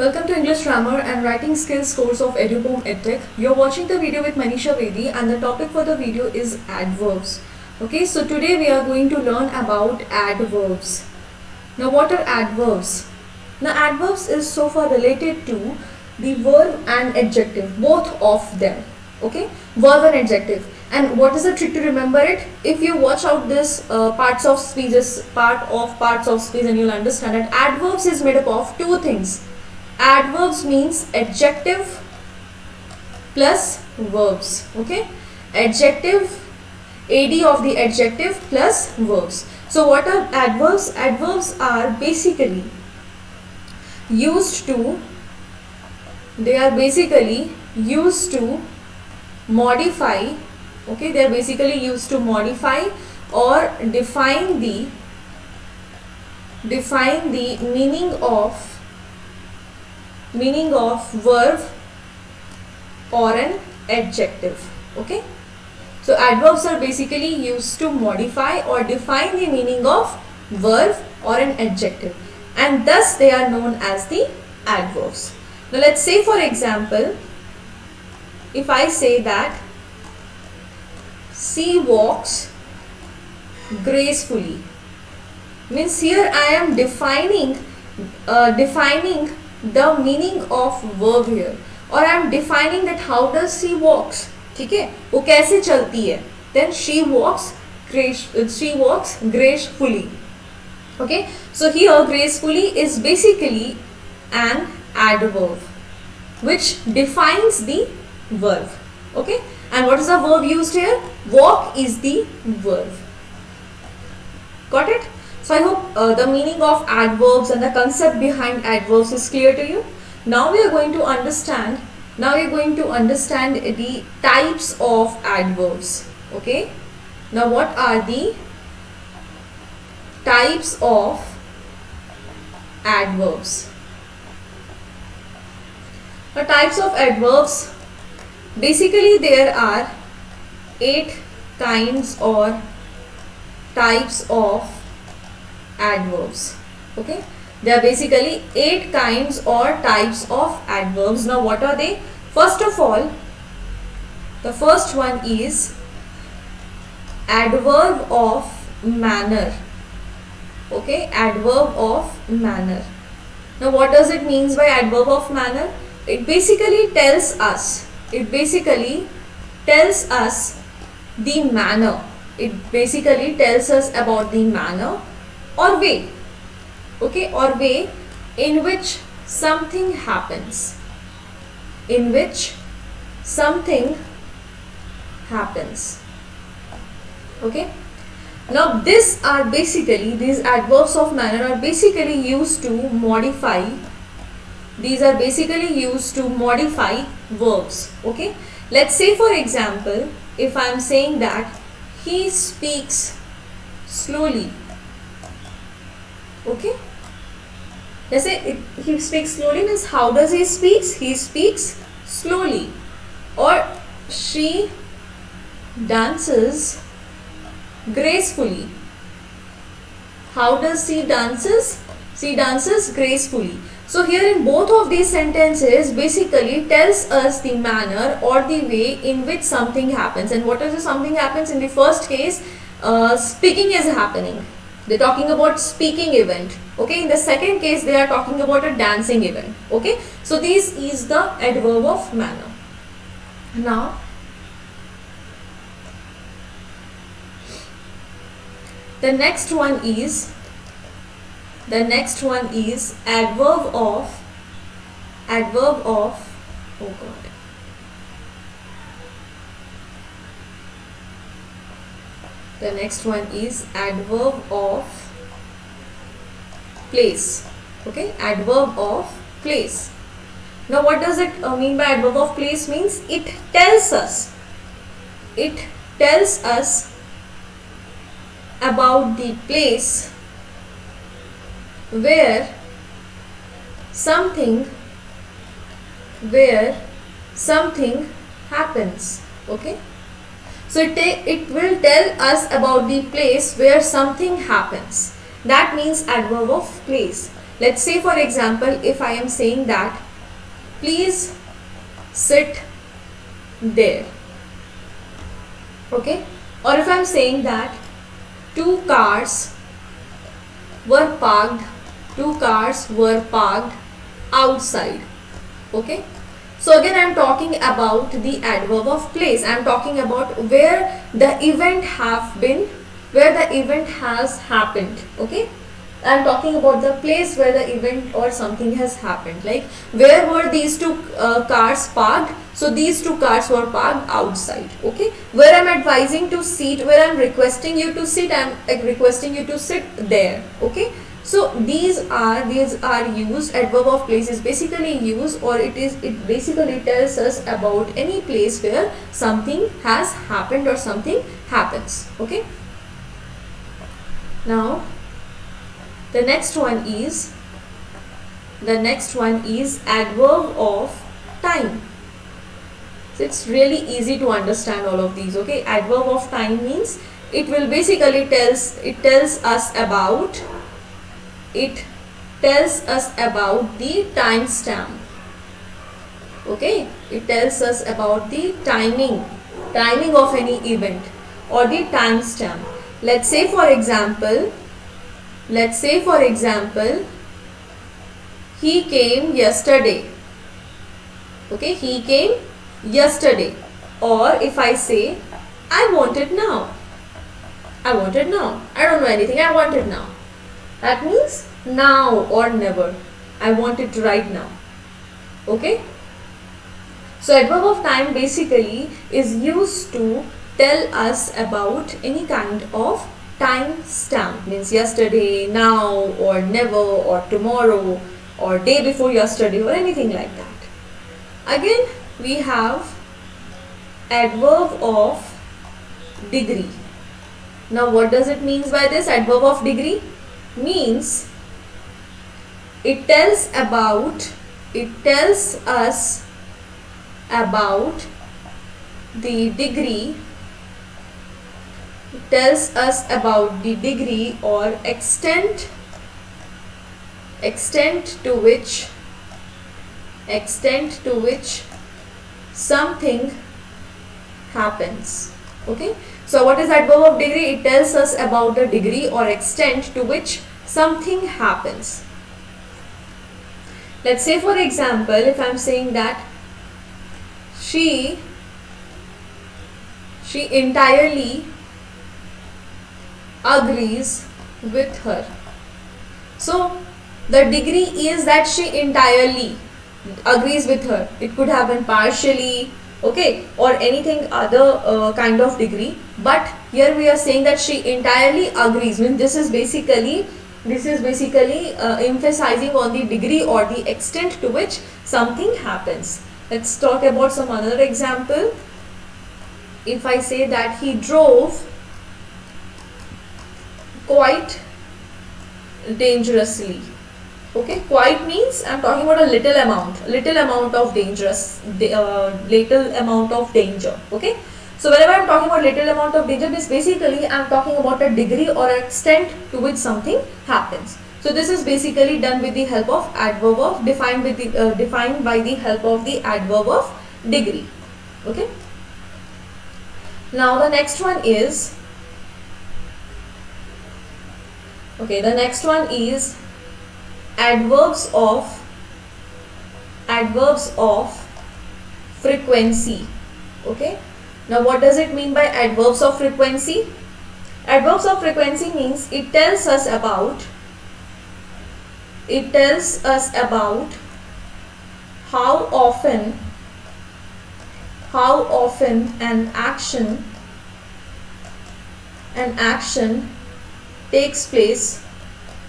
Welcome to English Grammar and Writing Skills course of EduBoom EdTech. You're watching the video with Manisha Bedi and the topic for the video is adverbs. Okay, so today we are going to learn about adverbs. Now what are adverbs? Now adverbs is so far related to the verb and adjective, both of them. Okay, verb and adjective. And what is the trick to remember it? If you watch out this parts of speech and you'll understand that adverbs is made up of two things. Adverbs means adjective plus verbs. Okay, adjective, AD of the adjective plus verbs. So what are adverbs? Adverbs are basically used to modify. Okay, they are basically used to modify or define the meaning of verb or an adjective. Okay, so adverbs are basically used to modify or define the meaning of verb or an adjective, and thus they are known as the adverbs. Now let's say, for example, if I say that she walks gracefully, means here I am defining the meaning of verb here, or I am defining that how does she walks. ठीक है, वो कैसे चलती है. Then she walks gracefully. Okay, so here gracefully is basically an adverb which defines the verb. Okay, and what is the verb used here? Walk is the verb. Got it? So I hope the meaning of adverbs and the concept behind adverbs is clear to you. Now we are going to understand the types of adverbs. Okay, now what are the types of adverbs? The types of adverbs, basically there are 8 kinds or types of adverbs. Okay, there are basically 8 kinds or types of adverbs. Now what are they? First of all, the first one is adverb of manner. Okay, adverb of manner. Now what does it mean by adverb of manner? It basically tells us the manner. It basically tells us about the manner or way. Okay, or way in which something happens. Okay, now these adverbs of manner are basically used to modify. These are basically used to modify verbs. Okay, let's say, for example, if I am saying that he speaks slowly. Okay, let's say he speaks slowly means how does he speak? He speaks slowly. Or she dances gracefully. How does she dances? She dances gracefully. So here in both of these sentences basically tells us the manner or the way in which something happens. And what is the something happens? In the first case, speaking is happening. They're talking about speaking event. Okay, in the second case they are talking about a dancing event. Okay, so this is the adverb of manner. Now the next one is adverb of the next one is adverb of place. Okay, adverb of place. Now what does it mean by adverb of place? Means it tells us about the place where something happens. Okay, so it will tell us about the place where something happens. That means adverb of place. Let's say for example, if I am saying that please sit there, okay, or if I am saying that two cars were parked outside, okay. So again I am talking about the adverb of place. I am talking about where the event has happened, okay. I am talking about the place where the event or something has happened. Like, where were these two cars parked? So these two cars were parked outside, okay. Where I am advising to sit, where I am requesting you to sit, I am requesting you to sit there, okay. So these are used. Adverb of place is basically used, or it basically tells us about any place where something has happened or something happens, okay. Now the next one is adverb of time. So it's really easy to understand all of these, okay. Adverb of time means it will basically tells us about the time stamp, okay. It tells us about the timing of any event or the time stamp. Let's say for example, he came yesterday, okay. He came yesterday. Or if I say I want it now, I don't know anything, I want it now. That means now or never. I want it right now, okay. So adverb of time basically is used to tell us about any kind of time stamp, means yesterday, now, or never, or tomorrow, or day before yesterday, or anything like that. Again we have adverb of degree. Now what does it mean by this adverb of degree? Means it tells us about the degree. It tells us about the degree or extent to which something happens, okay. So what is adverb of degree? It tells us about the degree or extent to which something happens. Let's say for example, if I am saying that she entirely agrees with her. So the degree is that she entirely agrees with her. It could have been partially, okay, or anything other kind of degree, but here we are saying that she entirely agrees. Means this is basically emphasizing on the degree or the extent to which something happens. Let's talk about some other example. If I say that he drove quite dangerously, okay. Quite means I'm talking about a little amount of little amount of danger, okay. So whenever I'm talking about little amount of danger, this basically I'm talking about a degree or extent to which something happens. So this is basically done with the help of adverb of defined by the help of the adverb of degree, okay. Now the next one is adverbs of frequency, okay. Now what does it mean by adverbs of frequency? Adverbs of frequency means it tells us about how often an action takes place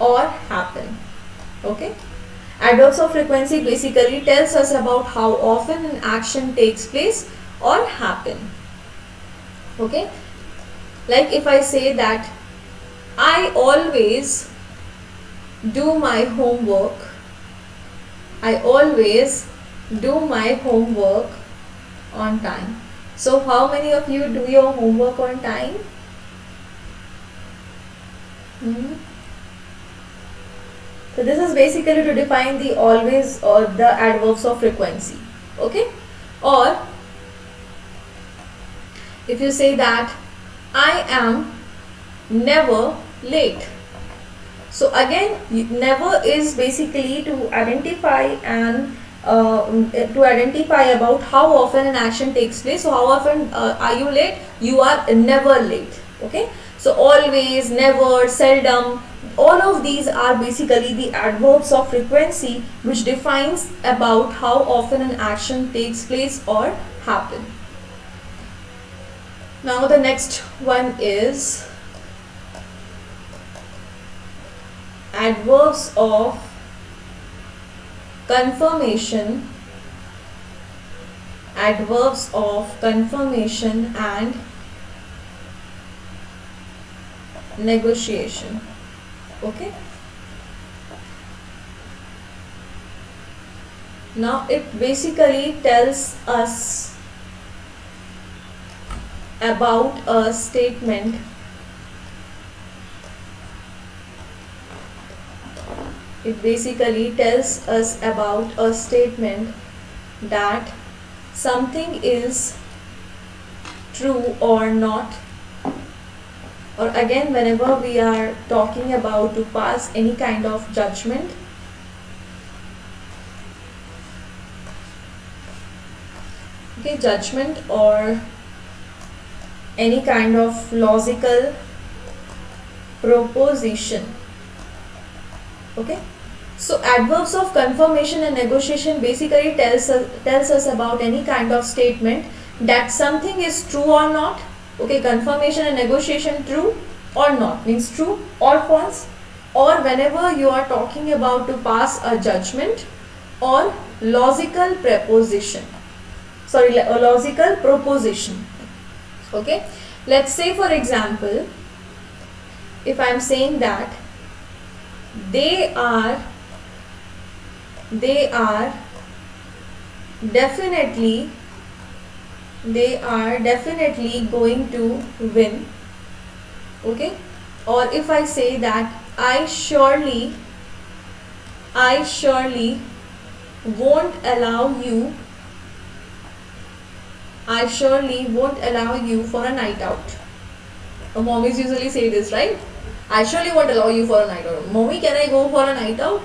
or happen, okay. Adverbs of frequency basically tells us about how often an action takes place or happen, okay. Like if I say that I always do my homework on time. So how many of you do your homework on time? So this is basically to define the always or the adverbs of frequency. Okay, or if you say that I am never late. So again, never is basically to identify and to identify about how often an action takes place. So how often are you late? You are never late. Okay. So always, never, seldom, all of these are basically the adverbs of frequency which defines about how often an action takes place or happen. Now the next one is adverbs of confirmation, adverbs of confirmation and negotiation. Okay, now it basically tells us about a statement it basically tells us about a statement that something is true or not, or again whenever we are talking about to pass any kind of judgment, okay, judgment or any kind of logical proposition. Okay, so adverbs of confirmation and negotiation basically tells us about any kind of statement that something is true or not. Okay, confirmation and negotiation, true or not means true or false, or whenever you are talking about to pass a judgment or logical proposition. Sorry, a logical proposition. Okay, let's say for example, if I am saying that they are definitely going to win. Okay, or if I say that I surely won't allow you for a night out. Mommies usually say this, right? I surely won't allow you for a night out. Mommy, can I go for a night out?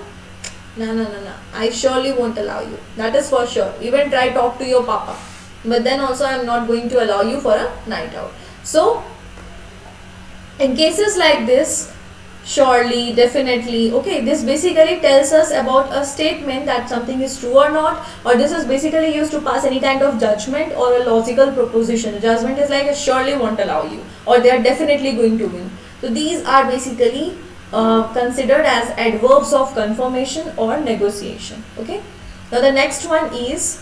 No. I surely won't allow you. That is for sure. Even try talk to your papa. But then also I am not going to allow you for a night out. So, in cases like this, surely, definitely, okay, this basically tells us about a statement that something is true or not, or this is basically used to pass any kind of judgment or a logical proposition. The judgment is like, I surely won't allow you, or they are definitely going to win. So these are basically considered as adverbs of confirmation or negotiation. Okay. Now the next one is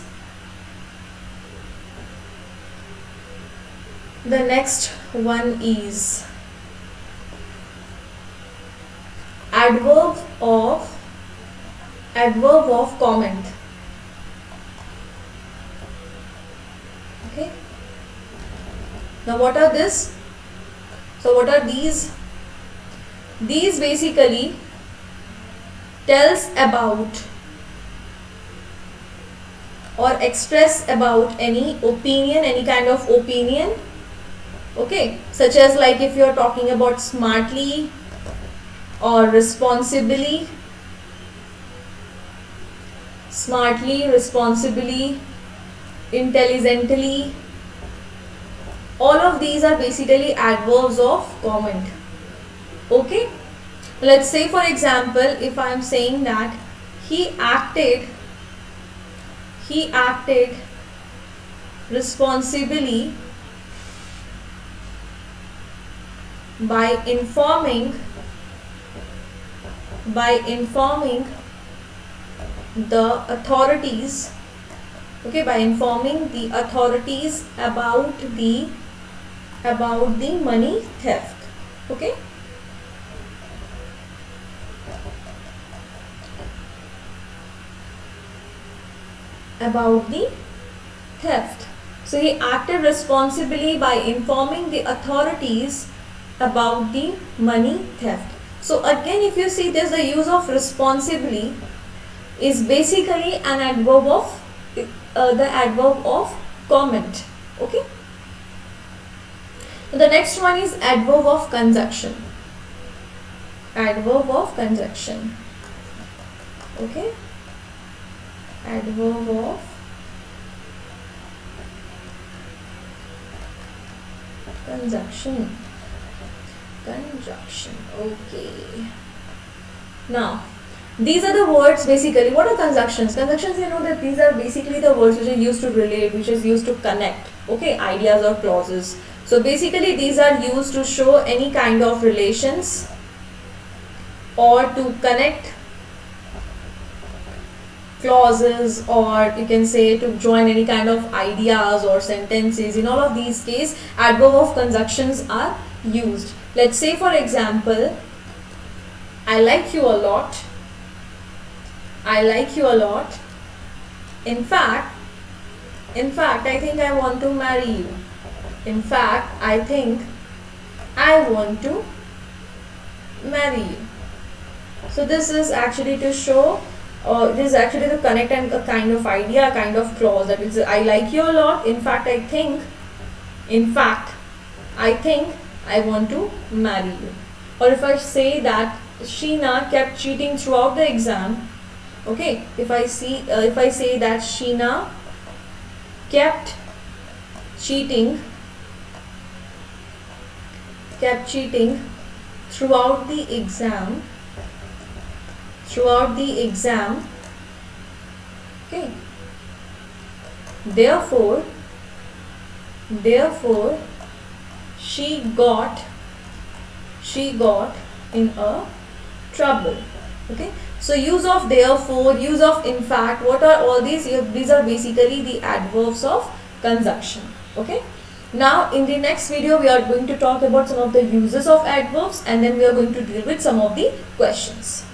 adverb of comment. Okay. Now what are this? So what are these? These basically tells about or express about any opinion, any kind of opinion. Okay, such as like if you are talking about smartly or responsibly, intelligently, all of these are basically adverbs of comment. Okay, let's say for example, if I am saying that he acted responsibly by informing the authorities, okay, by informing the authorities about the money theft. Okay, about the theft. So he acted responsibly by informing the authorities about the money theft. So again, if you see this, the use of responsibly is basically an adverb of the adverb of comment. Okay. The next one is adverb of conjunction. Adverb of conjunction. Okay. Adverb of conjunction. Conjunction. Okay. Now, these are the words basically. What are conjunctions? Conjunctions, you know that these are basically the words which are used to relate, which is used to connect, okay, ideas or clauses. So basically these are used to show any kind of relations or to connect clauses, or you can say to join any kind of ideas or sentences. In all of these cases, adverb of conjunctions are used. Let's say for example, I like you a lot. I like you a lot. In fact, I think I want to marry you. In fact, I think I want to marry you. So this is actually to show, this is actually to connect and a kind of idea, a kind of clause. That is, I like you a lot. In fact, I think I want to marry you. Or if I say that Sheena kept cheating throughout the exam. Okay, if I say that Sheena kept cheating throughout the exam. Okay. Therefore she got in a trouble. Okay. So use of therefore, use of in fact, what are all these? These are basically the adverbs of conjunction. Okay. Now in the next video we are going to talk about some of the uses of adverbs, and then we are going to deal with some of the questions.